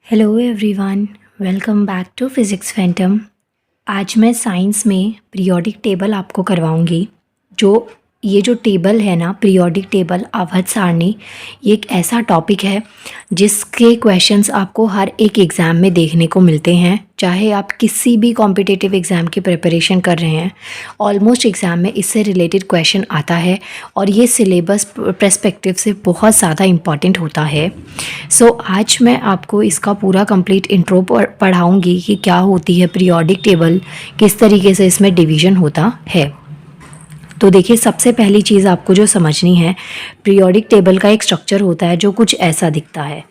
Hello everyone, welcome back to physics phantom. आज मैं science में पीरियोडिक टेबल आपको करवाऊंगी। ये जो टेबल है ना, पीरियोडिक टेबल आवर्त सारणी, ये एक ऐसा टॉपिक है जिसके क्वेश्चंस आपको हर एक एग्ज़ाम में देखने को मिलते हैं। चाहे आप किसी भी कॉम्पिटिटिव एग्ज़ाम की प्रिपरेशन कर रहे हैं, ऑलमोस्ट एग्ज़ाम में इससे रिलेटेड क्वेश्चन आता है और ये सिलेबस पर्सपेक्टिव से बहुत ज़्यादा इम्पॉर्टेंट होता है। सो आज मैं आपको इसका पूरा कंप्लीट इंट्रो पढ़ाऊँगी कि क्या होती है पीरियोडिक टेबल, किस तरीके से इसमें डिवीज़न होता है। तो देखिए, सबसे पहली चीज़ आपको जो समझनी है, पीरियोडिक टेबल का एक स्ट्रक्चर होता है जो कुछ ऐसा दिखता है।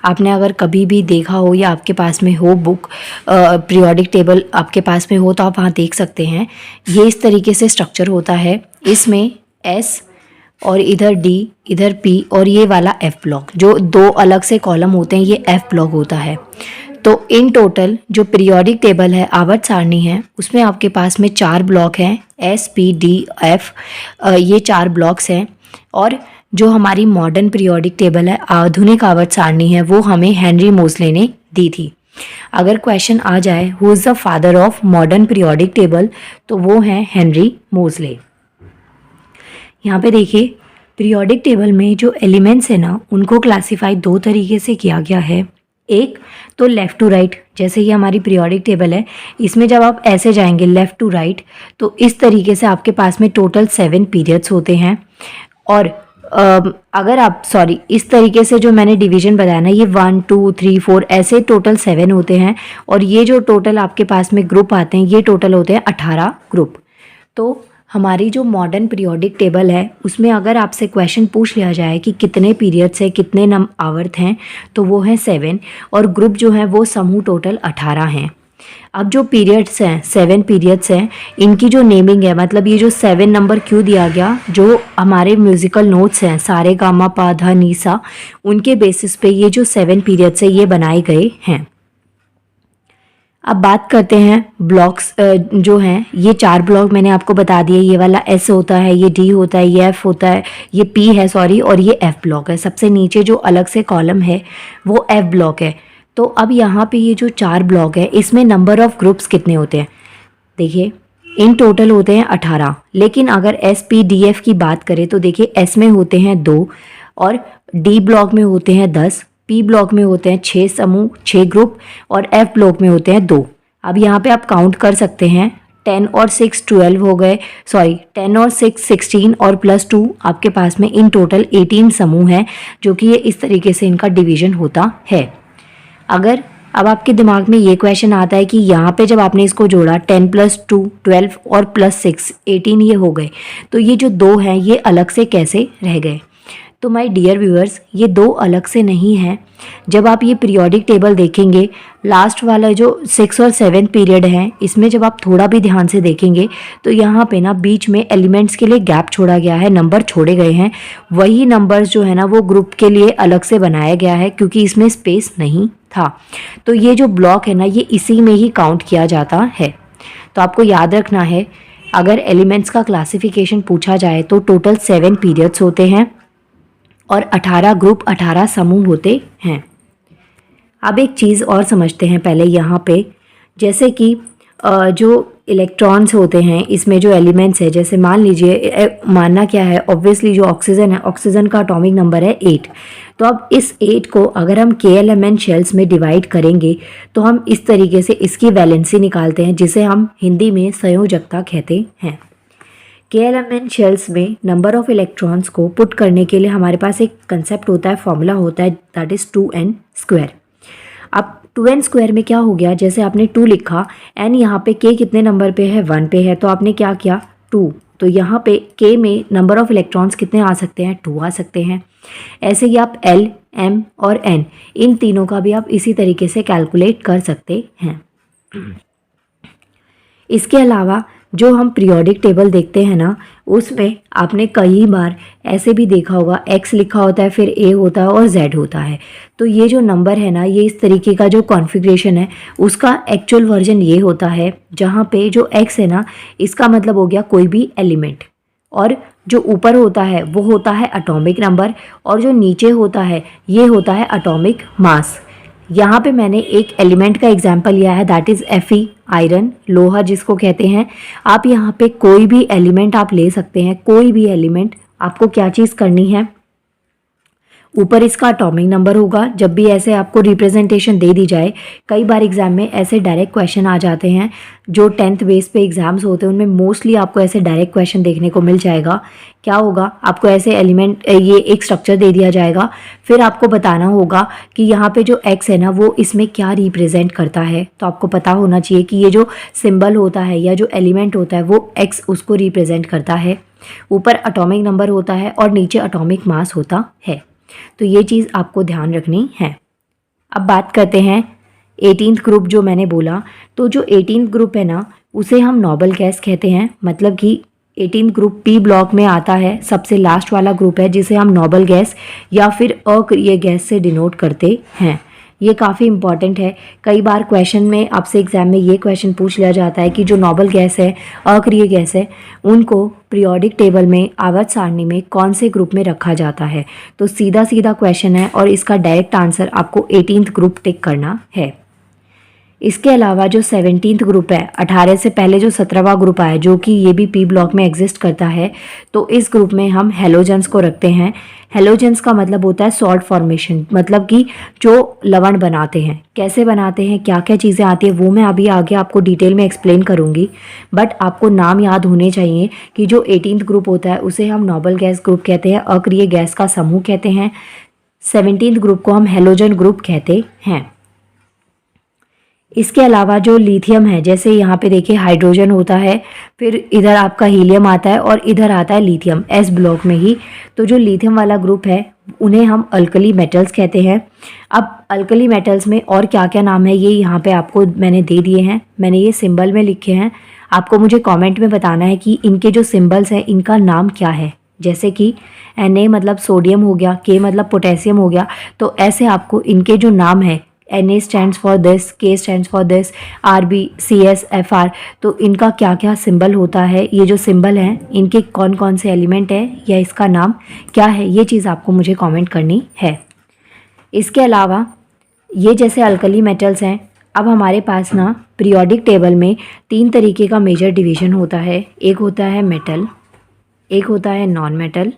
आपने अगर कभी भी देखा हो या आपके पास में हो बुक, पीरियोडिक टेबल आपके पास में हो तो आप वहाँ देख सकते हैं। ये इस तरीके से स्ट्रक्चर होता है। इसमें एस और इधर डी, इधर पी और ये वाला एफ ब्लॉक, जो दो अलग से कॉलम होते हैं, ये एफ ब्लॉक होता है। तो इन टोटल जो पीरियोडिक टेबल है, आवर्त सारणी है, उसमें आपके पास में 4 ब्लॉक हैं, एस पी डी एफ, ये 4 ब्लॉक्स हैं। और जो हमारी मॉडर्न पीरियोडिक टेबल है, आधुनिक आवर्त सारणी है, वो हमें हेनरी मोज़ले ने दी थी। अगर क्वेश्चन आ जाए who is the father of modern periodic table, तो वो हैं हेनरी मोज़ले। यहाँ पे देखिए, पीरियोडिक टेबल में जो एलिमेंट्स है ना, उनको क्लासीफाई 2 तरीके से किया गया है। एक तो लेफ़्ट टू राइट, जैसे ये हमारी पीरियोडिक टेबल है, इसमें जब आप ऐसे जाएंगे लेफ़्ट टू राइट, तो इस तरीके से आपके पास में टोटल 7 पीरियड्स होते हैं। और अगर आप इस तरीके से जो मैंने डिवीजन बताया ना, ये 1 2 3 4 ऐसे टोटल 7 होते हैं। और ये जो टोटल आपके पास में ग्रुप आते हैं, ये टोटल होते हैं 18 ग्रुप। तो हमारी जो मॉडर्न पीरियोडिक टेबल है, उसमें अगर आपसे क्वेश्चन पूछ लिया जाए कि कितने पीरियड्स है, कितने आवर्त हैं, तो वो हैं 7। और ग्रुप जो है वो समूह टोटल 18 हैं। अब जो पीरियड्स हैं, 7 पीरियड्स हैं, इनकी जो नेमिंग है, मतलब ये जो 7 नंबर क्यों दिया गया, जो हमारे म्यूज़िकल नोट्स हैं, सारे गामा पा धा नी सा, उनके बेसिस पे ये जो 7 पीरियड्स है ये बनाए गए हैं। अब बात करते हैं ब्लॉक्स जो हैं। ये 4 ब्लॉक मैंने आपको बता दिए। ये वाला एस होता है, ये डी होता है, ये एफ होता है, ये पी है और ये एफ ब्लॉक है। सबसे नीचे जो अलग से कॉलम है वो एफ ब्लॉक है। तो अब यहाँ पे ये जो 4 ब्लॉक है, इसमें नंबर ऑफ ग्रुप्स कितने होते हैं? देखिए, इन टोटल होते हैं 18। लेकिन अगर एस पी डी एफ की बात करें तो देखिए, एस में होते हैं 2 और डी ब्लॉक में होते हैं 10, पी ब्लॉक में होते हैं 6 समूह, 6 ग्रुप, और एफ ब्लॉक में होते हैं 2। अब यहाँ पे आप काउंट कर सकते हैं, 10 और 6 12 हो गए, 10 और 6 16 और +2 आपके पास में इन टोटल 18 समूह हैं, जो कि ये इस तरीके से इनका डिवीजन होता है। अगर अब आपके दिमाग में ये क्वेश्चन आता है कि यहाँ पे जब आपने इसको जोड़ा, 10 + 2 12 और +6 18 ये हो गए, तो ये जो 2 हैं ये अलग से कैसे रह गए? तो माय डियर व्यूअर्स, ये 2 अलग से नहीं हैं। जब आप ये पीरियोडिक टेबल देखेंगे, लास्ट वाला जो 6 और 7 पीरियड हैं, इसमें जब आप थोड़ा भी ध्यान से देखेंगे तो यहाँ पे ना बीच में एलिमेंट्स के लिए गैप छोड़ा गया है, नंबर छोड़े गए हैं। वही नंबर्स जो है ना, वो ग्रुप के लिए अलग से बनाया गया है, क्योंकि इसमें स्पेस नहीं था। तो ये जो ब्लॉक है ना, ये इसी में ही काउंट किया जाता है। तो आपको याद रखना है, अगर एलिमेंट्स का क्लासिफिकेशन पूछा जाए तो टोटल 7 पीरियड्स होते हैं और 18 ग्रुप, 18 समूह होते हैं। अब एक चीज़ और समझते हैं पहले यहाँ पे, जैसे कि जो इलेक्ट्रॉन्स होते हैं, इसमें जो एलिमेंट्स है, जैसे मान लीजिए, मानना क्या है, ऑब्वियसली जो ऑक्सीजन है, ऑक्सीजन का एटॉमिक नंबर है 8। तो अब इस 8 को अगर हम KLMN शेल्स में डिवाइड करेंगे तो हम इस तरीके से इसकी वैलेंसी निकालते हैं, जिसे हम हिंदी में संयोजकता कहते हैं। KLMN शेल्स में नंबर ऑफ इलेक्ट्रॉन्स को पुट करने के लिए हमारे पास एक कंसेप्ट होता है, फॉर्मूला होता है, दैट इज़ 2n²। अब 2n² में क्या हो गया, जैसे आपने 2 लिखा, n यहाँ पे k कितने नंबर पे है, 1 पे है, तो आपने क्या किया, 2। तो यहाँ पे k में नंबर ऑफ इलेक्ट्रॉन्स कितने आ सकते हैं, 2 आ सकते हैं। ऐसे ही आप L, M और N, इन तीनों का भी आप इसी तरीके से कैलकुलेट कर सकते हैं। इसके अलावा जो हम पीरियोडिक टेबल देखते हैं ना, उसमें आपने कई बार ऐसे भी देखा होगा, x लिखा होता है, फिर a होता है और z होता है। तो ये जो नंबर है ना, ये इस तरीके का जो कॉन्फ़िगरेशन है, उसका एक्चुअल वर्जन ये होता है, जहाँ पे जो x है ना, इसका मतलब हो गया कोई भी एलिमेंट, और जो ऊपर होता है वो होता है एटॉमिक नंबर, और जो नीचे होता है ये होता है एटॉमिक मास। यहाँ पे मैंने एक एलिमेंट का एग्जाम्पल लिया है, दैट इज़ Fe, आयरन, लोहा जिसको कहते हैं। आप यहाँ पे कोई भी एलिमेंट आप ले सकते हैं, कोई भी एलिमेंट। आपको क्या चीज़ करनी है, ऊपर इसका अटोमिक नंबर होगा। जब भी ऐसे आपको रिप्रेजेंटेशन दे दी जाए, कई बार एग्जाम में ऐसे डायरेक्ट क्वेश्चन आ जाते हैं, जो 10th बेस पे एग्जाम्स होते हैं उनमें मोस्टली आपको ऐसे डायरेक्ट क्वेश्चन देखने को मिल जाएगा। क्या होगा, आपको ऐसे एलिमेंट, ये एक स्ट्रक्चर दे दिया जाएगा, फिर आपको बताना होगा कि यहाँ पे जो एक्स है ना वो इसमें क्या रिप्रेजेंट करता है। तो आपको पता होना चाहिए कि ये जो सिंबल होता है या जो एलिमेंट होता है वो एक्स उसको रिप्रेजेंट करता है। ऊपर अटोमिक नंबर होता है और नीचे अटोमिक मास होता है। तो ये चीज़ आपको ध्यान रखनी है। अब बात करते हैं 18th ग्रुप जो मैंने बोला। तो जो 18th ग्रुप है ना उसे हम नोबल गैस कहते हैं। मतलब कि 18th ग्रुप पी ब्लॉक में आता है, सबसे लास्ट वाला ग्रुप है जिसे हम नोबल गैस या फिर अक्रिय गैस से डिनोट करते हैं। ये काफ़ी इंपॉर्टेंट है। कई बार क्वेश्चन में आपसे एग्जाम में ये क्वेश्चन पूछ लिया जाता है कि जो नोबल गैस है, अक्रिय गैस है, उनको पीरियोडिक टेबल में आवर्त सारणी में कौन से ग्रुप में रखा जाता है। तो सीधा सीधा क्वेश्चन है और इसका डायरेक्ट आंसर आपको 18th ग्रुप टिक करना है। इसके अलावा जो 17th ग्रुप है, 18 से पहले जो 17वां ग्रुप आया, जो कि ये भी पी ब्लॉक में एग्जिस्ट करता है, तो इस ग्रुप में हम हेलोजेंस को रखते हैं। हेलोजेंस का मतलब होता है सॉल्ट फॉर्मेशन, मतलब कि जो लवण बनाते हैं। कैसे बनाते हैं, क्या क्या चीज़ें आती है, वो मैं अभी आगे आपको डिटेल में एक्सप्लेन करूँगी। बट आपको नाम याद होने चाहिए कि जो 18th ग्रुप होता है उसे हम नोबल गैस ग्रुप कहते हैं, अक्रिय गैस का समूह कहते हैं। 17th ग्रुप को हम हेलोजन ग्रुप कहते हैं। इसके अलावा जो लिथियम है, जैसे यहाँ पे देखिए हाइड्रोजन होता है, फिर इधर आपका हीलियम आता है और इधर आता है लिथियम एस ब्लॉक में ही। तो जो लिथियम वाला ग्रुप है उन्हें हम अल्कली मेटल्स कहते हैं। अब अल्कली मेटल्स में और क्या क्या नाम है ये यहाँ पे आपको मैंने दे दिए हैं, मैंने ये सिंबल में लिखे हैं। आपको मुझे कॉमेंट में बताना है कि इनके जो सिम्बल्स हैं इनका नाम क्या है। जैसे कि Na मतलब सोडियम हो गया, K मतलब पोटेशियम हो गया। तो ऐसे आपको इनके जो नाम है, Na stands for this, K stands for this, Rb, Cs, Fr, तो इनका क्या क्या सिंबल होता है, ये जो सिंबल हैं इनके कौन कौन से एलिमेंट है या इसका नाम क्या है, ये चीज़ आपको मुझे कमेंट करनी है। इसके अलावा ये जैसे अल्कली मेटल्स हैं, अब हमारे पास ना पीरियोडिक टेबल में 3 तरीके का मेजर डिवीज़न होता है। एक होता है मेटल, एक होता है नॉन मेटल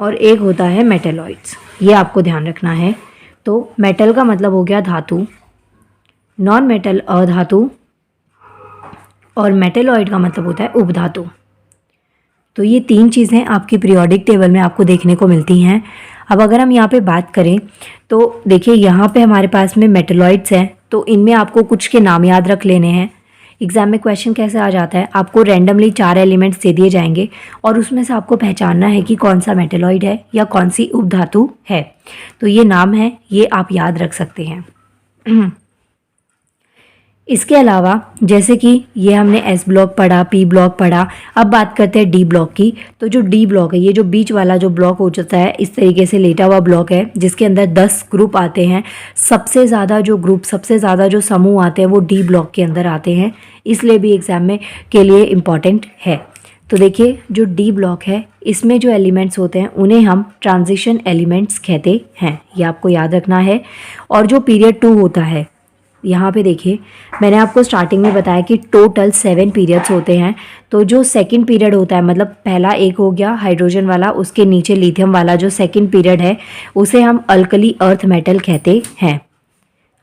और एक होता है मेटेलॉइड्स। ये आपको ध्यान रखना है। तो मेटल का मतलब हो गया धातु, नॉन मेटल अधातु और मेटेलॉइड का मतलब होता है उपधातु। तो ये 3 चीज़ें आपकी पीरियोडिक टेबल में आपको देखने को मिलती हैं। अब अगर हम यहाँ पे बात करें तो देखिए यहाँ पे हमारे पास में मेटेलॉइड्स हैं, तो इनमें आपको कुछ के नाम याद रख लेने हैं। एग्जाम में क्वेश्चन कैसे आ जाता है, आपको रैंडमली 4 एलिमेंट्स दे दिए जाएंगे और उसमें से आपको पहचानना है कि कौन सा मेटेलॉइड है या कौन सी उपधातु है। तो ये नाम है, ये आप याद रख सकते हैं। इसके अलावा जैसे कि ये हमने एस ब्लॉक पढ़ा, पी ब्लॉक पढ़ा, अब बात करते हैं डी ब्लॉक की। तो जो डी ब्लॉक है, ये जो बीच वाला जो ब्लॉक हो जाता है, इस तरीके से लेटा हुआ ब्लॉक है जिसके अंदर 10 ग्रुप आते हैं। सबसे ज़्यादा जो ग्रुप, सबसे ज़्यादा जो समूह आते हैं वो डी ब्लॉक के अंदर आते हैं, इसलिए भी एग्जाम में के लिए इम्पॉर्टेंट है। तो देखिए जो डी ब्लॉक है इसमें जो एलिमेंट्स होते हैं उन्हें हम ट्रांजिशन एलिमेंट्स कहते हैं, ये आपको याद रखना है। और जो पीरियड 2 होता है, यहाँ पे देखिए मैंने आपको स्टार्टिंग में बताया कि टोटल 7 पीरियड्स होते हैं। तो जो सेकंड पीरियड होता है, मतलब पहला एक हो गया हाइड्रोजन वाला, उसके नीचे लिथियम वाला जो सेकंड पीरियड है उसे हम अल्कली अर्थ मेटल कहते हैं।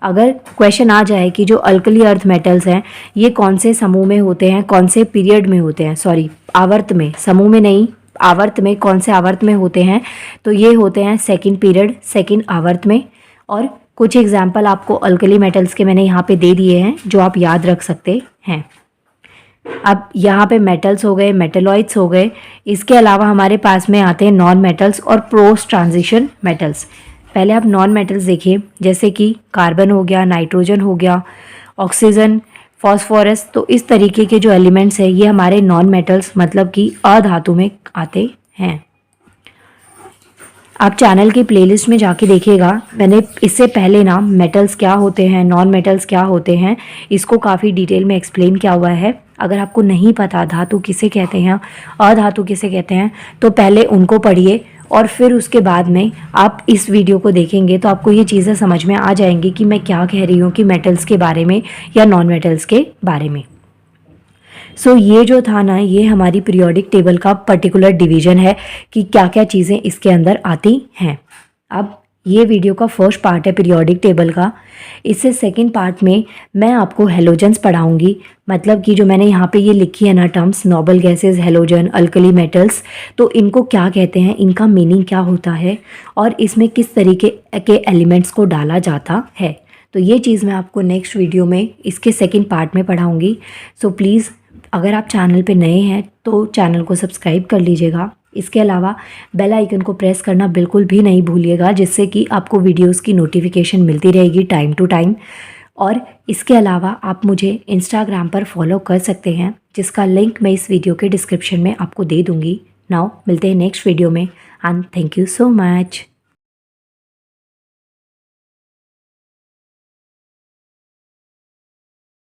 अगर क्वेश्चन आ जाए कि जो अल्कली अर्थ मेटल्स हैं ये कौन से समूह में होते हैं, कौन से पीरियड में होते हैं, सॉरी आवर्त में, समूह में नहीं, आवर्त में, कौन से आवर्त में होते हैं, तो ये होते हैं सेकंड पीरियड, सेकंड आवर्त में। और कुछ एग्जाम्पल आपको अल्कली मेटल्स के मैंने यहाँ पे दे दिए हैं जो आप याद रख सकते हैं। अब यहाँ पे मेटल्स हो गए, मेटेलॉइड्स हो गए। इसके अलावा हमारे पास में आते हैं नॉन मेटल्स और पोस्ट ट्रांजिशन मेटल्स। पहले आप नॉन मेटल्स देखिए, जैसे कि कार्बन हो गया, नाइट्रोजन हो गया, ऑक्सीजन, फॉस्फोरस। तो इस तरीके के जो एलिमेंट्स हैं ये हमारे नॉन मेटल्स मतलब कि अधातु में आते हैं। आप चैनल की प्लेलिस्ट में जाके देखिएगा, मैंने इससे पहले ना मेटल्स क्या होते हैं, नॉन मेटल्स क्या होते हैं, इसको काफ़ी डिटेल में एक्सप्लेन किया हुआ है। अगर आपको नहीं पता धातु किसे कहते हैं, अधातु किसे कहते हैं, तो पहले उनको पढ़िए और फिर उसके बाद में आप इस वीडियो को देखेंगे तो आपको ये चीज़ें समझ में आ जाएंगी कि मैं क्या कह रही हूँ कि मेटल्स के बारे में या नॉन मेटल्स के बारे में। ये जो था ना, ये हमारी पीरियोडिक टेबल का पर्टिकुलर डिवीजन है कि क्या क्या चीज़ें इसके अंदर आती हैं। अब ये वीडियो का फर्स्ट पार्ट है पीरियोडिक टेबल का। इससे सेकंड पार्ट में मैं आपको हेलोजन्स पढ़ाऊंगी, मतलब कि जो मैंने यहाँ पे ये लिखी है ना terms, noble gases, halogen, alkali metals, तो इनको क्या कहते हैं, इनका मीनिंग क्या होता है और इसमें किस तरीके के एलिमेंट्स को डाला जाता है। तो ये चीज़ मैं आपको नेक्स्ट वीडियो में इसके सेकेंड पार्ट में पढ़ाऊँगी। सो प्लीज़ अगर आप चैनल पे नए हैं तो चैनल को सब्सक्राइब कर लीजिएगा। इसके अलावा बेल आइकन को प्रेस करना बिल्कुल भी नहीं भूलिएगा, जिससे कि आपको वीडियोस की नोटिफिकेशन मिलती रहेगी टाइम टू टाइम। और इसके अलावा आप मुझे इंस्टाग्राम पर फॉलो कर सकते हैं, जिसका लिंक मैं इस वीडियो के डिस्क्रिप्शन में आपको दे दूँगी। नाउ मिलते हैं नेक्स्ट वीडियो में and thank you so much.